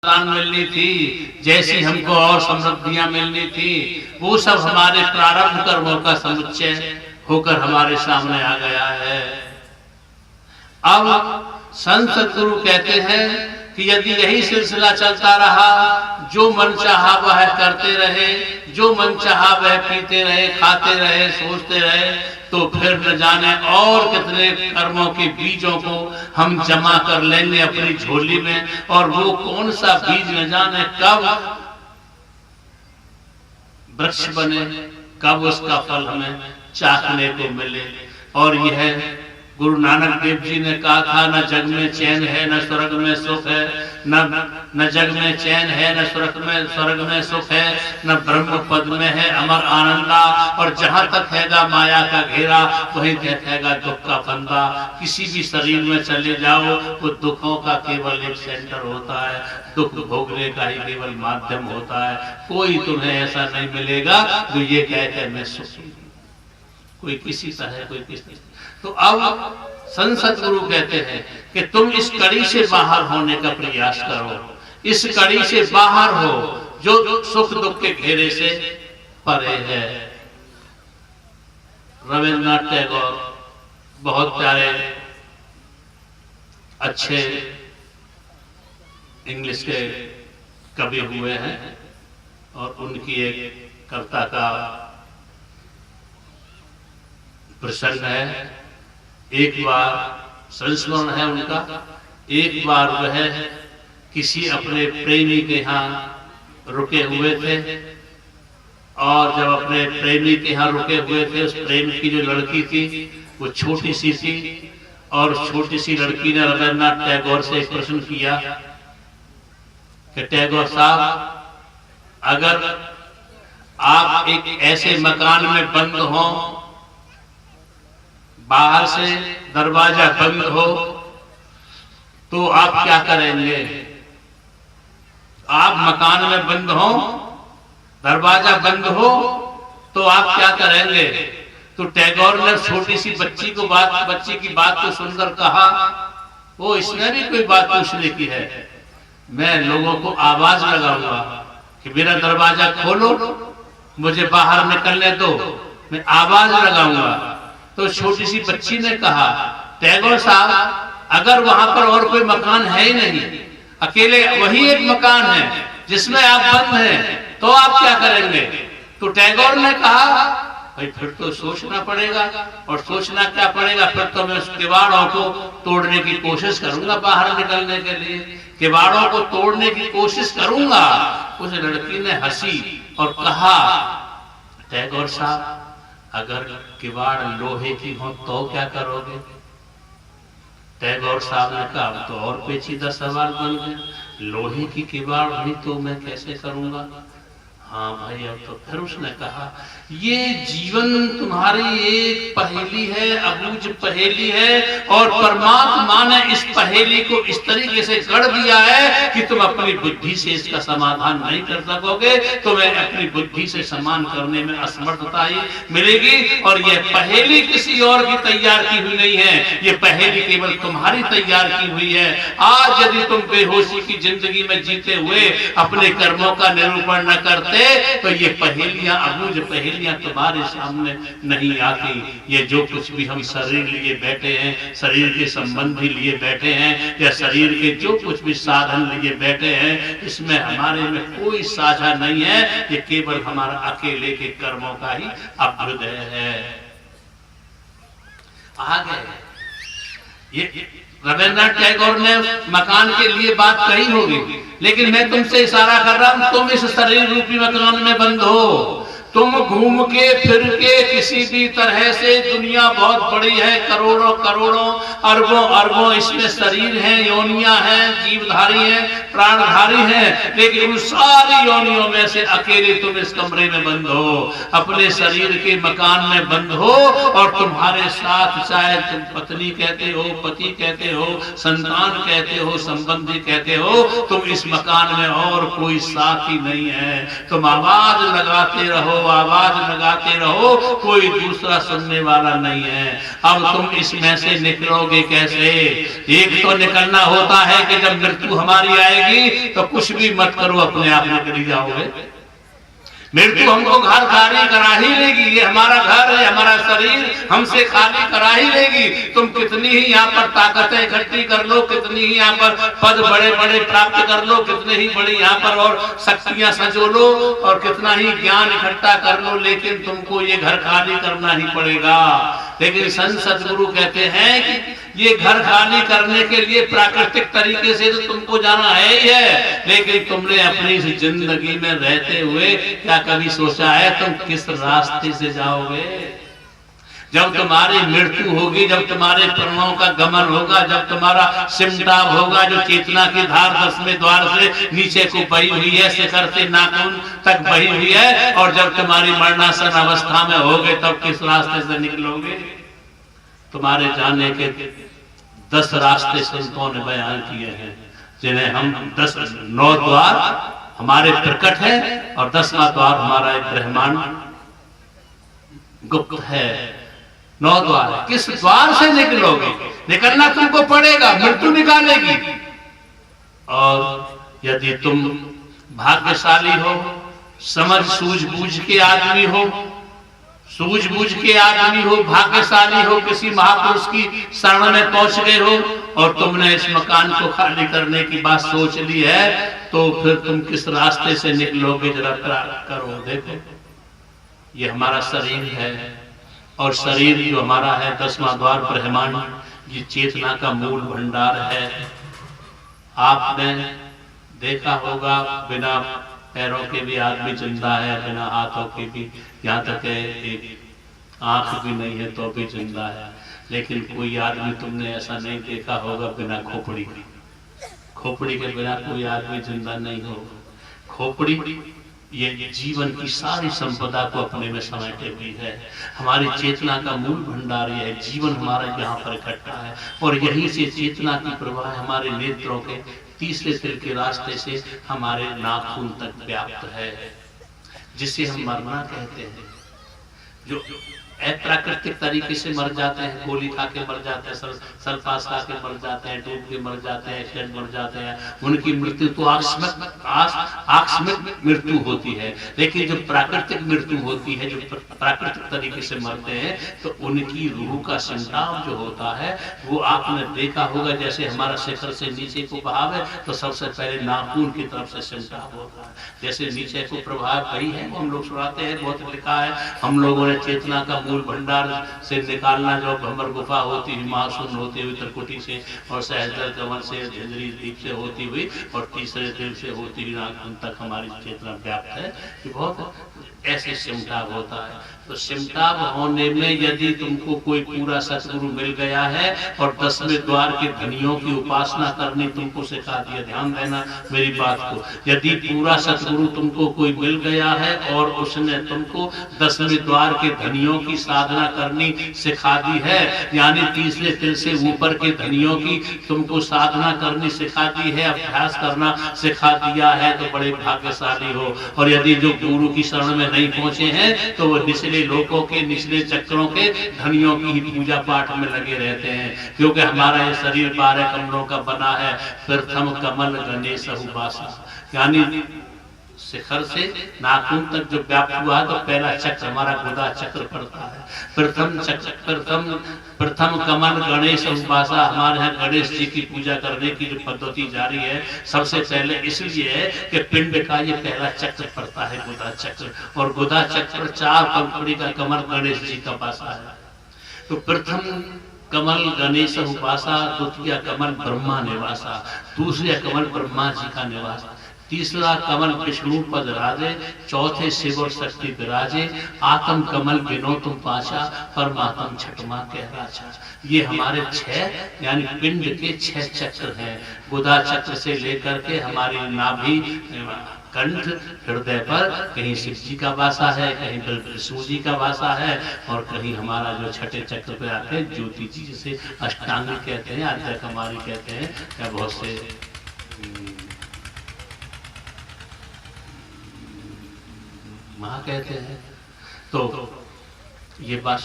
मिलनी थी, जैसी हमको और समृद्धियां मिलनी थी, वो सब हमारे प्रारब्ध कर्मों का समुच्चय होकर हमारे सामने आ गया है। अब संत सद्गुरु कहते हैं कि यदि यही सिलसिला चलता रहा, जो मन चाहा वह करते रहे, जो मन चाहा वह पीते रहे, खाते रहे, सोचते रहे, तो फिर न जाने और कितने कर्मों के बीजों को हम जमा कर लेंगे अपनी झोली में, और वो कौन सा बीज न जाने कब वृक्ष बने, कब उसका फल हमें चाखने को मिले। और यह गुरु नानक देव जी ने कहा था, न जग में चैन है न स्वर्ग में सुख है, न जग में चैन है न स्वर्ग में सुख है, न ब्रह्म पद में है अमर आनंदा, और जहां तक हैगा माया का घेरा वहीं तक हैगा दुख का फंदा। किसी भी शरीर में चले जाओ वो दुखों का केवल एक सेंटर होता है, दुख भोगने का ही केवल माध्यम होता है। कोई तुम्हें ऐसा नहीं मिलेगा जो ये कहते मैं सुखी, कोई किसी तरह कोई किसी। तो अब संत सद्गुरु कहते हैं कि तुम इस कड़ी से बाहर होने का प्रयास करो, इस कड़ी से बाहर हो जो सुख दुख के घेरे से परे है। रविन्द्रनाथ टैगोर बहुत प्यारे अच्छे इंग्लिश के कवि हुए हैं, और उनकी एक कविता का प्रसंग है। एक बार संस्मरण है उनका, एक बार वह किसी अपने प्रेमी के यहाँ रुके हुए थे, और जब अपने प्रेमी के यहाँ रुके हुए थे, उस प्रेम की जो लड़की थी वो छोटी सी थी, और छोटी सी लड़की ने रविन्द्रनाथ टैगोर से एक प्रश्न किया कि टैगोर साहब, अगर आप एक ऐसे मकान में बंद हो, बाहर से दरवाजा बंद हो, तो आप क्या करेंगे? आप मकान में बंद हो, दरवाजा बंद हो, तो आप क्या करेंगे? तो टैगोर ने छोटी सी बच्ची की बात को सुनकर कहा, वो इसने भी कोई बात पूछने की है, मैं लोगों को आवाज लगाऊंगा कि मेरा दरवाजा खोलो, मुझे बाहर निकलने दो, मैं आवाज लगाऊंगा। तो छोटी सी बच्ची ने कहा, टैगोर साहब, अगर वहां पर और कोई मकान है ही नहीं, अकेले वही एक मकान है जिसमें आप बंद हैं, तो आप क्या करेंगे? तो टैगोर ने कहा, भाई फिर तो सोचना पड़ेगा, और सोचना क्या पड़ेगा, फिर तो मैं उस किवाड़ों को तोड़ने की कोशिश करूंगा बाहर निकलने के लिए, किवाड़ों को तोड़ने की कोशिश करूंगा। उस लड़की ने हंसी और कहा, टैगोर साहब, अगर किवाड़ लोहे की हो तो क्या करोगे? टैगोर साहब ने कहा, तो और पेचीदा सवाल बन गया, लोहे की किवाड़ हुई तो मैं कैसे करूंगा? हाँ भाई, अब तो फिर उसने कहा, ये जीवन तुम्हारी एक पहेली है, अबूझ पहेली है, और परमात्मा ने इस पहेली को इस तरीके से गढ़ दिया है कि तुम अपनी बुद्धि से इसका समाधान नहीं कर सकोगे, तुम्हें अपनी बुद्धि से समान करने में असमर्थता ही मिलेगी। और यह पहेली किसी और की तैयार की हुई नहीं है, ये पहेली केवल तुम्हारी तैयार की हुई है। आज यदि तुम बेहोशी की जिंदगी में जीते हुए अपने कर्मों का निरूपण न करते, तो ये पहेलियां, अबूझ पहेलियां तुम्हारे सामने नहीं आती। ये जो कुछ भी हम शरीर लिए बैठे हैं, शरीर के संबंधी लिए बैठे हैं, या शरीर के जो कुछ भी साधन लिए बैठे हैं, इसमें हमारे में कोई साझा नहीं है, ये केवल हमारा अकेले के कर्मों का ही अभ्युदय है। आगे ये रविन्द्रनाथ टैगोर ने मकान के लिए बात कही होगी, लेकिन मैं तुमसे इशारा कर रहा हूं, तुम इस शरीर रूपी मकान में बंद हो। तुम घूम के फिर के किसी भी तरह से, दुनिया बहुत बड़ी है, करोड़ों करोड़ों अरबों अरबों इसमें शरीर हैं, योनियां हैं, जीवधारी हैं, प्राणधारी हैं, लेकिन उन सारी योनियों में से अकेले तुम इस कमरे में बंद हो, अपने शरीर के मकान में बंद हो, और तुम्हारे साथ चाहे तुम पत्नी कहते हो, पति कहते हो, संतान कहते हो, संबंधी कहते हो, तुम इस मकान में और कोई साथी नहीं है। तुम आवाज लगाते रहो, रहो, आवाज लगाते रहो, कोई दूसरा सुनने वाला नहीं है। अब तुम इसमें से निकलोगे कैसे? एक तो निकलना होता है कि जब मृत्यु हमारी आएगी तो कुछ भी मत करो, अपने आप निकल जाओगे। मृत्यु हमको घर खाली करा ही लेगी, ये हमारा घर है, हमारा शरीर हमसे खाली करा ही लेगी। तुम कितनी ही यहाँ पर ताकतें इकट्ठी कर लो, कितनी ही यहाँ पर पद बड़े बड़े प्राप्त कर लो, कितने ही बड़ी यहाँ पर और शक्तियां संजो लो और कितना ही ज्ञान इकट्ठा कर लो, लेकिन तुमको ये घर खाली करना ही पड़ेगा। लेकिन संत सदगुरु कहते हैं कि ये घर खाली करने के लिए प्राकृतिक तरीके से तो तुमको जाना है ही है, लेकिन तुमने अपनी इस जिंदगी में रहते हुए क्या कभी सोचा है तुम किस रास्ते से जाओगे? जब तुम्हारी मृत्यु होगी, जब तुम्हारे प्राणों का गमन होगा, जब तुम्हारा सिमटाव होगा, जो चेतना की धार 10वें द्वार से नीचे को बही हुई है, शिखर से नाखून तक बही हुई है, और जब तुम्हारी मरणासन अवस्था में होगे तब किस रास्ते से निकलोगे? तुम्हारे जाने के 10 रास्ते संतों ने बयान किए हैं, जिन्हें हम 9 द्वार हमारे प्रकट है और 10वां द्वार हमारा एक ब्रह्मांड गुप्त है। 9 द्वार है। किस द्वार से निकलोगे? निकलना तुमको पड़ेगा, मृत्यु निकालेगी। और यदि तुम भाग्यशाली हो, समझ सूझबूझ के आदमी हो, सूझबूझ के आदमी हो, भाग्यशाली हो, किसी महापुरुष की शरण में पहुंच गए हो और तुमने इस मकान को खाली करने की बात सोच ली है, तो फिर तुम किस रास्ते से निकलोगे? जरा करो, देखो। ये हमारा शरीर है और शरीर जो हमारा है 10वां द्वार ब्रह्मांड, ये चेतना का मूल भंडार है। आपने देखा होगा बिना पैरों के भी आदमी जिंदा है, बिना हाथों के भी, यहाँ तक है एक आंख भी नहीं है तो भी जिंदा है। लेकिन कोई आदमी तुमने ऐसा नहीं देखा होगा बिना खोपड़ी के। खोपड़ी के बिना कोई आदमी जिंदा नहीं होगा। खोपड़ी ये जीवन की सारी संपदा को अपने में समेटे हुई है। हमारी चेतना का मूल भंडार ये है, जीवन हमारा यहाँ पर इकट्ठा है और यहीं से चेतना की प्रवाह हमारे नेत्रों के तीसरे तिल के रास्ते से हमारे नाखून तक व्याप्त है, जिसे हम मरना कहते हैं। जो अप्राकृतिक तरीके से मर जाते हैं, गोली खा के मर जाते हैं, सल्फास खा के मर जाते हैं, डूब के मर जाते हैं, एक्सीडेंट मर जाते हैं, उनकी मृत्यु तो आकस्मिक मृत्यु होती है। लेकिन जो प्राकृतिक मृत्यु होती है, जो प्राकृतिक तरीके से मरते हैं, तो उनकी रूह का संताप जो होता है वो आपने देखा होगा। जैसे हमारा शिखर से नीचे को बहाव है तो सबसे पहले नाखून की तरफ से संताप होता है। जैसे नीचे को प्रभाव वही है, हम लोग सुनाते हैं, बहुत लिखा है, हम लोगों ने चेतना का मूल भंडार से निकालना, जो भंवर गुफा होती हुई, महाशून्य होती हुई, त्रिकुटी से और सहस्त्र कमल से, झंझरी दीप से होती हुई और तीसरे दिल से होती हुई नाखून तक हमारी चेतना व्याप्त है। कि बहुत ऐसे सिमटाव होता है। तो सिमटाव होने में यदि तुमको कोई पूरा सतगुरु मिल गया है और 10वें द्वार के धनियों की उपासना करनी तुमको सिखा दिया, ध्यान देना मेरी बात को। यदि पूरा सतगुरु तुमको कोई मिल गया है और उसने तुमको 10वें द्वार के धनियों की साधना करनी सिखा दी है, यानी तीसरे तिल से ऊपर के धनियों की तुमको साधना करनी सिखा दी है, अभ्यास करना सिखा दिया है, तो बड़े भाग्यशाली हो। और यदि जो गुरु की शरण में नहीं पहुंचे हैं तो वो निचले लोकों के, निचले चक्रों के धनियों की ही पूजा पाठ में लगे रहते हैं। क्योंकि हमारा ये शरीर 12 कमलों का बना है। प्रथम कमल गणेश उपासना, यानी शिखर से नाखून तक जो व्याप्त हुआ है, तो पहला चक्र हमारा गुदा चक्र पड़ता है। प्रथम कमल गणेश उपासना, हमारे यहाँ गणेश जी की पूजा करने की जो पद्धति जारी है, सबसे पहले इसलिए है कि पिंड का ये पहला चक्र पड़ता है, गुदा चक्र। और गुदा चक्र 4 पंखुड़ी का कमल गणेश जी का पासा है। तो प्रथम कमल गणेश उपासा, द्वितीय कमल ब्रह्मा निवासा, दूसरा कमल ब्रह्मा जी का निवास, तीसरा कमल विष्णु पद राजे, चौथे शिव और शक्ति विराजे, आत्म कमल बिनो तुम पाचा, परमात्म छठमा कह राजा। ये हमारे 6 यानी पिंड के 6 चक्र हैं। गुदा चक्र से लेकर के हमारी नाभि, कंठ, हृदय पर कहीं शिव जी का वासा है, कहीं विष्णु जी का वासा है, और कहीं हमारा जो छठे चक्र पे आते हैं ज्योति जी, जिसे अष्टांग कहते हैं, आद्य कमारी कहते हैं, या बहुत से माँ कहते हैं। तो ये बात,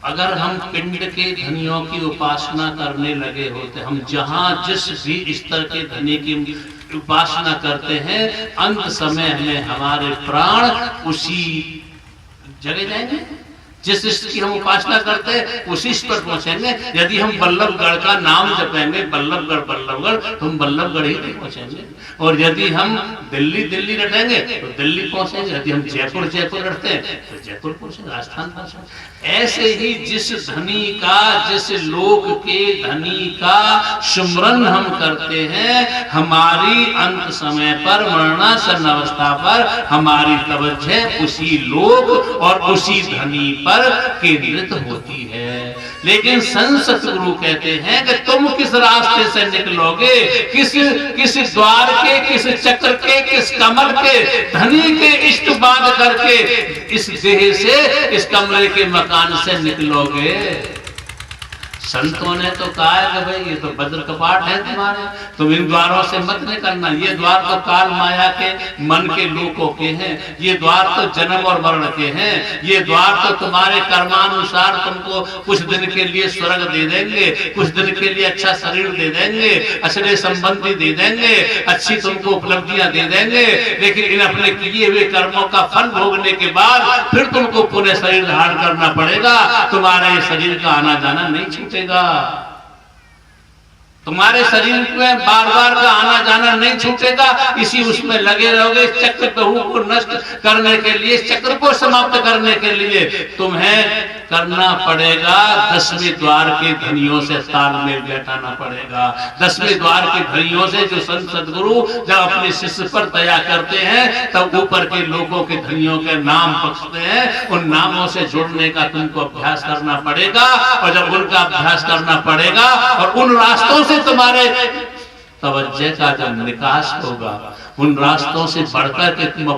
अगर हम पिंड के धनियों की उपासना करने लगे होते, हम जहां जिस भी स्तर के धनी की उपासना करते हैं, अंत समय में हमारे प्राण उसी जगह जाएंगे। जिस की हम उपासना करते हैं उसी पर पहुंचेंगे। यदि हम बल्लभगढ़ का नाम जपेंगे, बल्लभगढ़ बल्लभगढ़, तो हम बल्लभगढ़ ही नहीं पहुंचेंगे। और यदि हम दिल्ली दिल्ली रटेंगे तो दिल्ली पहुंचेंगे। यदि हम जयपुर जयपुर रटते हैं तो जयपुर पहुंचेंगे, राजस्थान पहुंचेंगे। ऐसे ही जिस धनी का, जिस लोक के धनी का सुमरन हम करते हैं, हमारी अंत समय पर, मरणासन अवस्था पर हमारी तवज्जो उसी लोक और उसी धनी पर केंद्रित होती है। लेकिन संत सतगुरु कहते हैं कि तुम किस रास्ते से निकलोगे, किस द्वार के, किस चक्र के, किस कमल के, धनी के इष्ट बांध करके इस देह से, इस कमरे के मकान से निकलोगे। संतों ने तो कहा है कि भाई ये तो वज्र कपाट है तुम्हारे, तुम इन द्वारों से मत निकलना। ये द्वार तो काल माया के, मन के लोगों के हैं। ये द्वार तो जन्म और मरण के हैं। ये द्वार तो तुम्हारे कर्मानुसार तुमको कुछ दिन के लिए स्वर्ग दे देंगे, कुछ दिन के लिए अच्छा शरीर दे देंगे, अच्छे संबंधी दे देंगे, अच्छी तुमको उपलब्धियां दे देंगे। लेकिन इन अपने किए हुए कर्मों का फल भोगने के बाद फिर तुमको पुनः शरीर धारण करना पड़ेगा। तुम्हारे शरीर का आना जाना नहीं छूटेगा। तुम्हारे शरीर में बार बार का आना जाना नहीं छूटेगा। इसी उसमें लगे रहोगे। चक्र को नष्ट करने के लिए, चक्र को समाप्त करने के लिए तुम्हें करना पड़ेगा 10वें द्वार के धनियों से तालमेल बैठाना पड़ेगा। 10वें द्वार के धनियों से जो संत सदगुरु जब अपने शिष्य पर दया करते हैं, तब ऊपर के लोगों के धनियों के नाम बख्शते हैं। उन नामों से जुड़ने का तुमको अभ्यास करना पड़ेगा। और जब उनका अभ्यास करना पड़ेगा और उन रास्तों से तुम्हारे तवज्जो का जब निकास होगा, उन रास्तों से बढ़कर के तुम